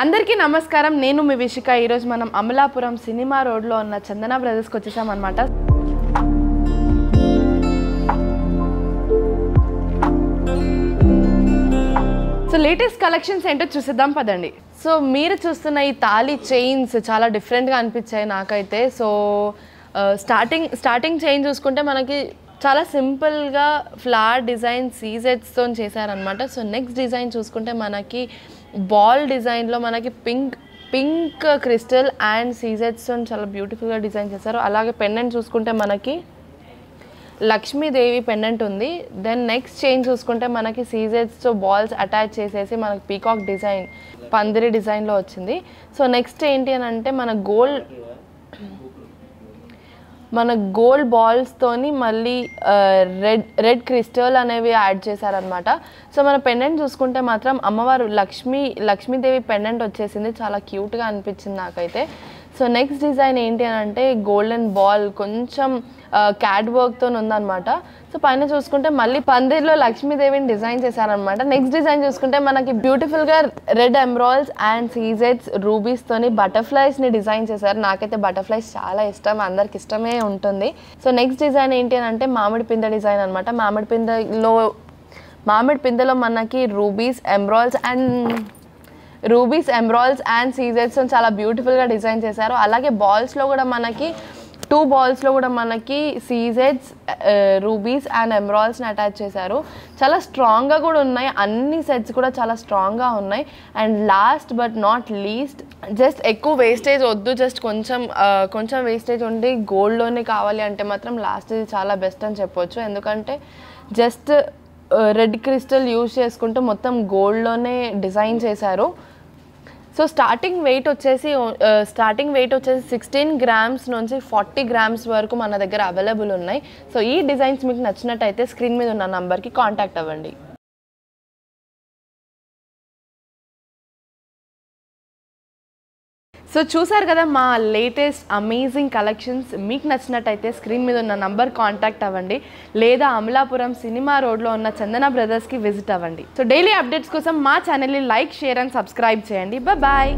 అందరికీ నమస్కారం. నేను మీ విషిక. ఈరోజు మనం అమలాపురం సినిమా రోడ్లో ఉన్న చందన బ్రదర్స్కి వచ్చేసామన్నమాట. సో లేటెస్ట్ కలెక్షన్స్ ఏంటో చూసేద్దాం పదండి. సో మీరు చూస్తున్న ఈ తాళి చైన్స్ చాలా డిఫరెంట్గా అనిపించాయి నాకైతే. సో స్టార్టింగ్ చైన్ చూసుకుంటే మనకి చాలా సింపుల్గా ఫ్లవర్ డిజైన్ సీజెట్స్తో చేశారనమాట. సో నెక్స్ట్ డిజైన్ చూసుకుంటే మనకి బాల్ డిజైన్లో మనకి పింక్ క్రిస్టల్ అండ్ సీజెట్స్తో చాలా బ్యూటిఫుల్గా డిజైన్ చేశారు. అలాగే పెండెంట్ చూసుకుంటే మనకి లక్ష్మీదేవి పెండెంట్ ఉంది. దెన్ నెక్స్ట్ చైన్ చూసుకుంటే మనకి సీజెట్స్తో బాల్స్ అటాచ్ చేసేసి మనకి పీకాక్ డిజైన్ పందిరి డిజైన్లో వచ్చింది. సో నెక్స్ట్ ఏంటి అని అంటే మన గోల్డ్ బాల్స్తోని మళ్ళీ రెడ్ క్రిస్టల్ అనేవి యాడ్ చేశారనమాట. సో మన పెండెంట్ చూసుకుంటే మాత్రం అమ్మవారు లక్ష్మీదేవి పెండెంట్ వచ్చేసింది. చాలా క్యూట్గా అనిపించింది నాకైతే. సో నెక్స్ట్ డిజైన్ ఏంటి అని అంటే గోల్డెన్ బాల్ కొంచెం క్యాట్ వర్క్తో ఉందన్నమాట. సో పైన చూసుకుంటే మళ్ళీ పందిర్లో లక్ష్మీదేవిని డిజైన్ చేశారనమాట. నెక్స్ట్ డిజైన్ చూసుకుంటే మనకి బ్యూటిఫుల్గా రెడ్ ఎమరాల్డ్స్ అండ్ సీజెట్స్ రూబీస్తోని బటర్ఫ్లైస్ని డిజైన్ చేశారు. నాకైతే బటర్ఫ్లైస్ చాలా ఇష్టం, అందరికి ఇష్టమే ఉంటుంది. సో నెక్స్ట్ డిజైన్ ఏంటి అని అంటే మామిడి పిందె డిజైన్ అనమాట. మామిడి పిందెలో మనకి రూబీస్ ఎమరాల్డ్స్ అండ్ సీజెట్స్ చాలా బ్యూటిఫుల్గా డిజైన్ చేశారు. అలాగే బాల్స్లో కూడా మనకి 2 బాల్స్లో కూడా మనకి సీజెట్స్ రూబీస్ అండ్ ఎమరాల్డ్స్ని అటాచ్ చేశారు. చాలా స్ట్రాంగ్గా కూడా ఉన్నాయి, అన్ని సెట్స్ కూడా చాలా స్ట్రాంగ్గా ఉన్నాయి. And last but not least, just ఎక్కువ వేస్టేజ్ వద్దు, జస్ట్ కొంచెం వేస్టేజ్ ఉండి గోల్డ్లోనే కావాలి అంటే మాత్రం లాస్ట్ ఇది చాలా బెస్ట్ అని చెప్పొచ్చు. ఎందుకంటే జస్ట్ రెడ్ క్రిస్టల్ యూజ్ చేసుకుంటూ మొత్తం గోల్డ్లోనే డిజైన్ చేశారు. సో స్టార్టింగ్ వెయిట్ వచ్చేసి 16 గ్రామ్స్ నుంచి 40 గ్రామ్స్ వరకు మన దగ్గర అవైలబుల్ ఉన్నాయి. సో ఈ డిజైన్స్ మీకు నచ్చినట్టయితే స్క్రీన్ మీద ఉన్న నంబర్కి కాంటాక్ట్ అవ్వండి. సో చూసారు కదా మా లేటెస్ట్ అమేజింగ్ కలెక్షన్స్. మీకు నచ్చినట్టయితే స్క్రీన్ మీద ఉన్న నంబర్ కాంటాక్ట్ అవ్వండి, లేదా అమలాపురం సినిమా రోడ్లో ఉన్న చందన బ్రదర్స్కి విజిట్ అవ్వండి. సో డైలీ అప్డేట్స్ కోసం మా ఛానల్ని లైక్, షేర్ అండ్ సబ్స్క్రైబ్ చేయండి. బాయ్.